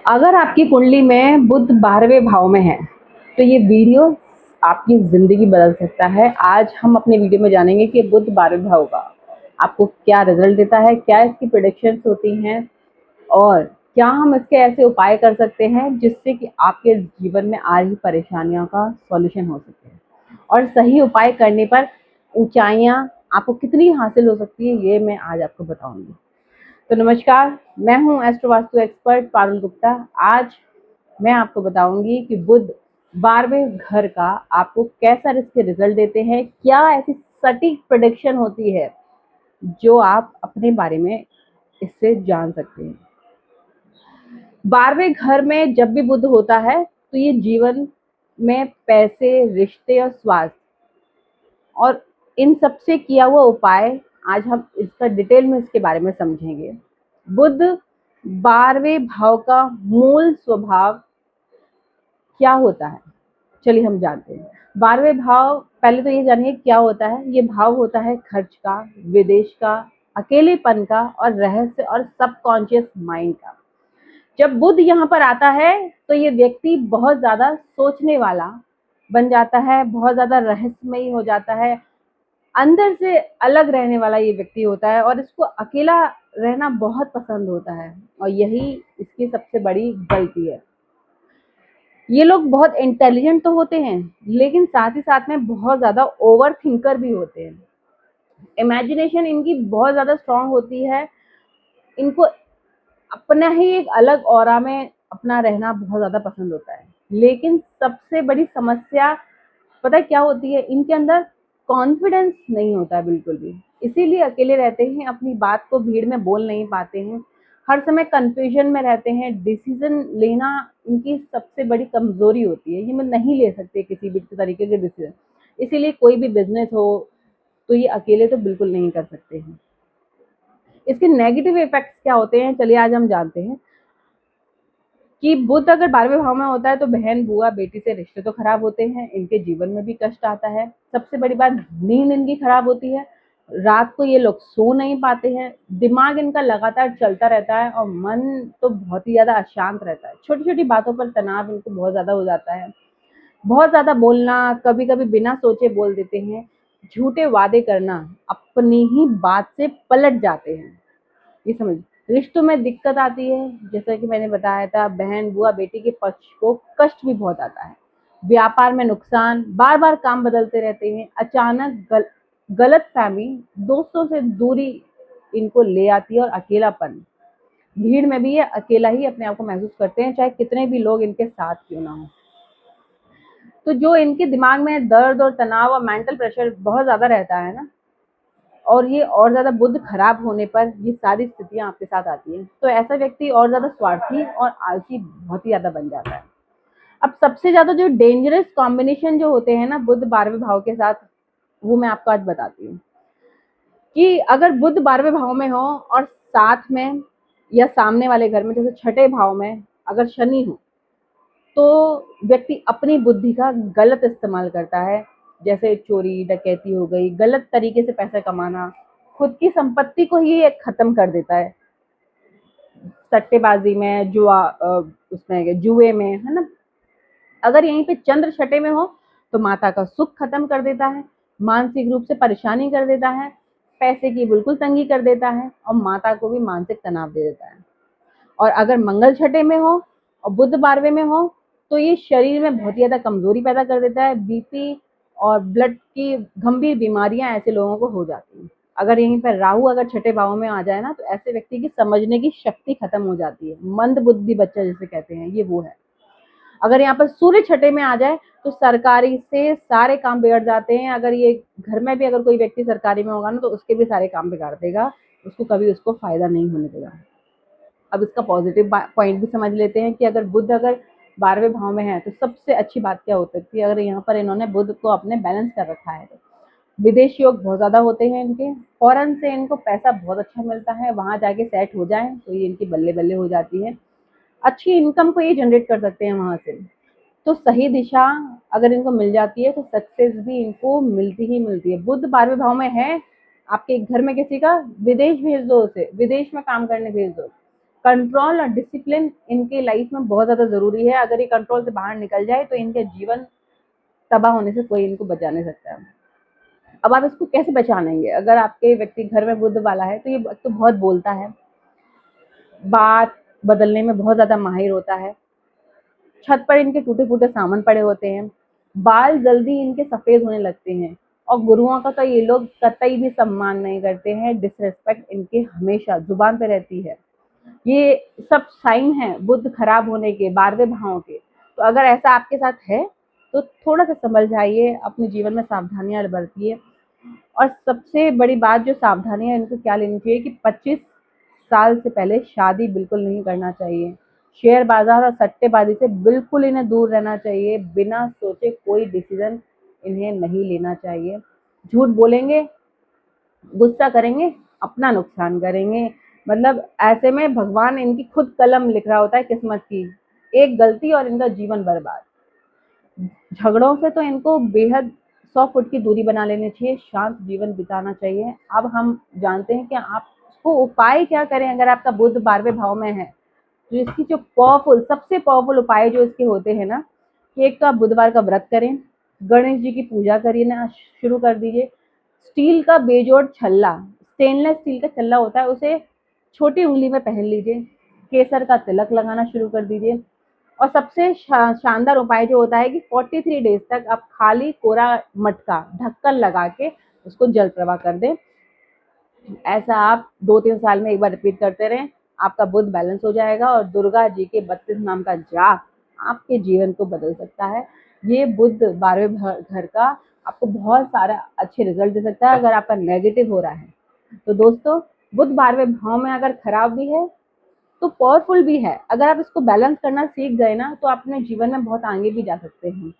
अगर आपकी कुंडली में बुध 12वें भाव में है तो ये वीडियो आपकी ज़िंदगी बदल सकता है। आज हम अपने वीडियो में जानेंगे कि बुध 12वें भाव का आपको क्या रिजल्ट देता है, क्या इसकी प्रेडिक्शंस होती हैं और क्या हम इसके ऐसे उपाय कर सकते हैं जिससे कि आपके जीवन में आ रही परेशानियों का सॉल्यूशन हो सके और सही उपाय करने पर ऊंचाइयां आपको कितनी हासिल हो सकती है, ये मैं आज आपको बताऊंगी। तो नमस्कार, मैं हूं एस्ट्रो वास्तु एक्सपर्ट पारुल गुप्ता। आज मैं आपको बताऊंगी कि बुध 12वें घर का आपको कैसा इसके रिजल्ट देते हैं, क्या ऐसी सटीक प्रेडिक्शन होती है जो आप अपने बारे में इससे जान सकते हैं। 12वें घर में जब भी बुध होता है तो ये जीवन में पैसे, रिश्ते और स्वास्थ्य और इन सब से किया हुआ उपाय आज हम इसका डिटेल में इसके बारे में समझेंगे। बुध 12वें भाव का मूल स्वभाव क्या होता है, चलिए हम जानते हैं। 12वें भाव, पहले तो ये जानिए क्या होता है। ये भाव होता है खर्च का, विदेश का, अकेलेपन का और रहस्य और सबकॉन्शियस माइंड का। जब बुध यहाँ पर आता है तो ये व्यक्ति बहुत ज्यादा सोचने वाला बन जाता है, बहुत ज्यादा रहस्यमयी हो जाता है, अंदर से अलग रहने वाला ये व्यक्ति होता है और इसको अकेला रहना बहुत पसंद होता है और यही इसकी सबसे बड़ी गलती है। ये लोग बहुत इंटेलिजेंट तो होते हैं लेकिन साथ ही साथ में बहुत ज़्यादा ओवर थिंकर भी होते हैं। इमेजिनेशन इनकी बहुत ज़्यादा स्ट्रांग होती है। इनको अपना ही एक अलग ऑरा में अपना रहना बहुत ज़्यादा पसंद होता है। लेकिन सबसे बड़ी समस्या पता है क्या होती है, इनके अंदर कॉन्फिडेंस नहीं होता है बिल्कुल भी। इसीलिए अकेले रहते हैं, अपनी बात को भीड़ में बोल नहीं पाते हैं, हर समय कंफ्यूजन में रहते हैं। डिसीजन लेना इनकी सबसे बड़ी कमजोरी होती है, ये मैं नहीं ले सकते किसी भी तरीके के डिसीजन। इसीलिए कोई भी बिजनेस हो तो ये अकेले तो बिल्कुल नहीं कर सकते हैं। इसके नेगेटिव इफेक्ट्स क्या होते हैं, चलिए आज हम जानते हैं कि बुध अगर 12वें भाव में होता है तो बहन, बुआ, बेटी से रिश्ते तो खराब होते हैं, इनके जीवन में भी कष्ट आता है। सबसे बड़ी बात, नींद इनकी खराब होती है, रात को ये लोग सो नहीं पाते हैं, दिमाग इनका लगातार चलता रहता है और मन तो बहुत ही ज्यादा अशांत रहता है। छोटी छोटी बातों पर तनाव इनको बहुत ज्यादा हो जाता है, बहुत ज्यादा बोलना, कभी कभी बिना सोचे बोल देते हैं, झूठे वादे करना, अपनी ही बात से पलट जाते हैं। ये समझ, रिश्तों में दिक्कत आती है, जैसा कि मैंने बताया था, बहन, बुआ, बेटी के पक्ष को कष्ट भी बहुत आता है। व्यापार में नुकसान, बार बार काम बदलते रहते हैं, अचानक गलत फहमी, दोस्तों से दूरी इनको ले आती है और अकेलापन। भीड़ में भी ये अकेला ही अपने आप को महसूस करते हैं, चाहे कितने भी लोग इनके साथ क्यों ना हो। तो जो इनके दिमाग में दर्द और तनाव और मेंटल प्रेशर बहुत ज्यादा रहता है ना, और ये और ज्यादा बुध खराब होने पर ये सारी स्थितियां आपके साथ आती हैं, तो ऐसा व्यक्ति और ज्यादा स्वार्थी और आलसी बहुत ही ज्यादा बन जाता है। अब सबसे ज्यादा जो डेंजरस कॉम्बिनेशन जो होते हैं ना बुध 12वें भाव के साथ, वो मैं आपको आज बताती हूँ कि अगर बुध 12वें भाव में हो और साथ में या सामने वाले घर में जैसे छठे भाव में अगर शनि हो तो व्यक्ति अपनी बुद्धि का गलत इस्तेमाल करता है। जैसे चोरी डकैती हो गई, गलत तरीके से पैसा कमाना, खुद की संपत्ति को ही एक खत्म कर देता है, सट्टेबाजी में, जुआ, उसमें जुए में, है ना। अगर यहीं पे चंद्र छठे में हो तो माता का सुख खत्म कर देता है, मानसिक रूप से परेशानी कर देता है, पैसे की बिल्कुल तंगी कर देता है और माता को भी मानसिक तनाव दे देता है। और अगर मंगल छठे में हो और बुध 12वें में हो तो ये शरीर में बहुत ही ज्यादा कमजोरी पैदा कर देता है, बीपी और ब्लड की गंभीर बीमारियां ऐसे लोगों को हो जाती हैं। अगर यहीं पर राहु अगर छठे भाव में आ जाए ना तो ऐसे व्यक्ति की समझने की शक्ति खत्म हो जाती है, मंद बुद्धि बच्चा जिसे कहते हैं, ये वो है। अगर यहाँ पर सूर्य छठे में आ जाए तो सरकारी से सारे काम बिगड़ जाते हैं। अगर ये घर में भी अगर कोई व्यक्ति सरकारी में होगा ना तो उसके भी सारे काम बिगाड़ देगा, उसको कभी उसको फायदा नहीं होने देगा। अब इसका पॉजिटिव पॉइंट भी समझ लेते हैं कि अगर बुध अगर 12वें भाव में है तो सबसे अच्छी बात क्या हो सकती है। अगर यहाँ पर इन्होंने बुध को अपने बैलेंस कर रखा है तो विदेश योग बहुत ज्यादा होते हैं इनके, फॉरेन से इनको पैसा बहुत अच्छा मिलता है, वहां जाके सेट हो जाए तो ये इनकी बल्ले बल्ले हो जाती है, अच्छी इनकम को ये जनरेट कर सकते हैं वहां से। तो सही दिशा अगर इनको मिल जाती है तो सक्सेस भी इनको मिलती ही मिलती है। बुध 12वें भाव में है, आपके घर में किसी का विदेश भेज दो, उसे विदेश में काम करने भेज दो, कंट्रोल और डिसिप्लिन इनके लाइफ में बहुत ज़्यादा ज़रूरी है। अगर ये कंट्रोल से बाहर निकल जाए तो इनके जीवन तबाह होने से कोई इनको बचा नहीं सकता है। अब आप इसको कैसे पहचानेंगे? अगर आपके व्यक्ति घर में बुध वाला है तो ये तो बहुत बोलता है, बात बदलने में बहुत ज़्यादा माहिर होता है, छत पर इनके टूटे-फूटे सामान पड़े होते हैं, बाल जल्दी इनके सफ़ेद होने लगते हैं और गुरुओं का तो ये लोग कतई भी सम्मान नहीं करते हैं, डिसरिस्पेक्ट इनके हमेशा ज़ुबान पे रहती है। ये सब साइन हैं बुध खराब होने के, 12वें भाव के। तो अगर ऐसा आपके साथ है तो थोड़ा-सा संभल जाइए, अपने जीवन में सावधानियाँ बरतिए। और सबसे बड़ी बात जो सावधानियाँ इनको क्या लेनी चाहिए कि 25 साल से पहले शादी बिल्कुल नहीं करना चाहिए। शेयर बाजार और सट्टेबाजी से बिल्कुल इन्हें दूर रहना चाहिए। बिना सोचे कोई डिसीजन इन्हें नहीं लेना चाहिए। झूठ बोलेंगे, गुस्सा करेंगे, अपना नुकसान करेंगे। मतलब ऐसे में भगवान इनकी खुद कलम लिख रहा होता है किस्मत की। एक गलती और इनका जीवन बर्बाद। झगड़ों से तो इनको बेहद 100 फुट की दूरी बना लेनी चाहिए, शांत जीवन बिताना चाहिए। अब हम जानते हैं कि आप उसको उपाय क्या करें अगर आपका बुध 12वें भाव में है। तो इसकी जो पावरफुल सबसे पावरफुल उपाय जो इसके होते हैं ना, कि एक तो आप बुधवार का व्रत करें, गणेश जी की पूजा करिए ना, शुरू कर दीजिए। स्टील का बेजोड़ छल्ला, स्टेनलेस स्टील का छल्ला होता है, उसे छोटी उंगली में पहन लीजिए। केसर का तिलक लगाना शुरू कर दीजिए। और सबसे शानदार उपाय जो होता है कि 43 डेज तक आप खाली कोरा मटका ढक्कन लगा के उसको जल प्रवाह कर दें। ऐसा आप 2-3 साल में एक बार रिपीट करते रहें, आपका बुध बैलेंस हो जाएगा और दुर्गा जी के 32 नाम का जाप आपके जीवन को बदल सकता है। ये बुध 12वें घर का आपको बहुत सारा अच्छे रिजल्ट दे सकता है अगर आपका नेगेटिव हो रहा है। तो दोस्तों, बुध 12वें भाव में अगर खराब भी है तो पावरफुल भी है। अगर आप इसको बैलेंस करना सीख गए ना तो अपने जीवन में बहुत आगे भी जा सकते हैं।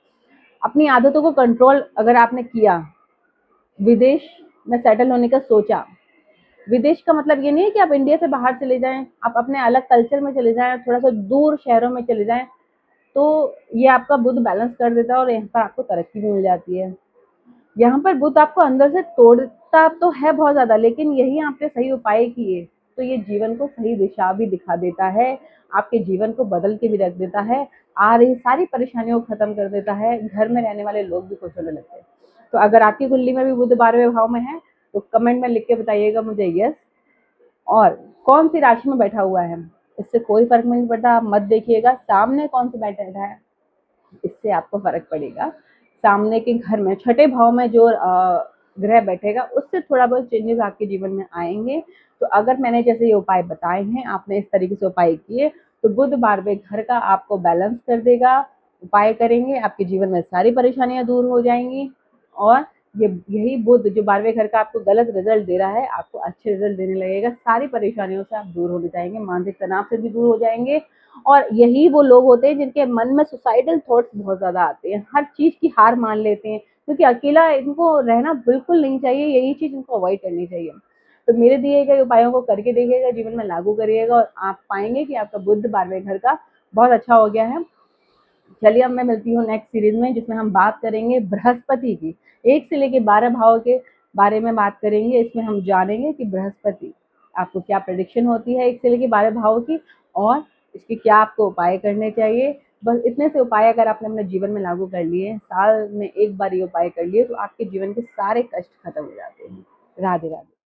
अपनी आदतों को कंट्रोल अगर आपने किया, विदेश में सेटल होने का सोचा, विदेश का मतलब ये नहीं है कि आप इंडिया से बाहर चले जाएं, आप अपने अलग कल्चर में चले जाएं, थोड़ा सा दूर शहरों में चले जाएं, तो ये आपका बुध बैलेंस कर देता है और यहाँ पर आपको तरक्की भी मिल जाती है। यहाँ पर बुध आपको अंदर से तोड़ता तो है बहुत ज्यादा, लेकिन यही आपने सही उपाय किए तो ये जीवन को सही दिशा भी दिखा देता है, आपके जीवन को बदल के भी रख देता है, आ रही सारी परेशानियों को खत्म कर देता है, घर में रहने वाले लोग भी खुश होने लगते हैं। तो अगर आपकी कुंडली में भी बुध 12वें भाव में है तो कमेंट में लिख के बताइएगा मुझे यस। और कौन सी राशि में बैठा हुआ है इससे कोई फर्क नहीं पड़ता, आप मत देखिएगा सामने कौन सा बैठा है, इससे आपको फर्क पड़ेगा। सामने के घर में छठे भाव में जो ग्रह बैठेगा उससे थोड़ा बहुत चेंजेस आपके जीवन में आएंगे। तो अगर मैंने जैसे ये उपाय बताए हैं, आपने इस तरीके से उपाय किए तो बुध 12वें घर का आपको बैलेंस कर देगा। उपाय करेंगे, आपके जीवन में सारी परेशानियां दूर हो जाएंगी। और यही बुध जो 12वें घर का आपको गलत रिजल्ट दे रहा है, आपको अच्छे रिजल्ट देने लगेगा। सारी परेशानियों से आप दूर हो जाएंगे, मानसिक तनाव से भी दूर हो जाएंगे। और यही वो लोग होते हैं जिनके मन में सुसाइडल थॉट्स बहुत ज्यादा आते हैं, हर चीज की हार मान लेते हैं, क्योंकि अकेला इनको रहना बिल्कुल नहीं चाहिए, यही चीज इनको अवॉइड करनी चाहिए। तो मेरे दिए गए उपायों को करके देखिएगा, जीवन में लागू करिएगा और आप पाएंगे कि आपका बुध 12वें घर का बहुत अच्छा हो गया है। चलिए अब मैं मिलती हूँ नेक्स्ट सीरीज में, जिसमें हम बात करेंगे बृहस्पति की, 1 से लेके 12 भाव के बारे में बात करेंगे। इसमें हम जानेंगे कि बृहस्पति आपको क्या प्रेडिक्शन होती है 1 से लेके 12 भाव की, और इसके क्या आपको उपाय करने चाहिए। बस इतने से उपाय अगर आपने अपने जीवन में लागू कर लिए, साल में एक बार ये उपाय कर लिए, तो आपके जीवन के सारे कष्ट खत्म हो जाते हैं। राधे राधे।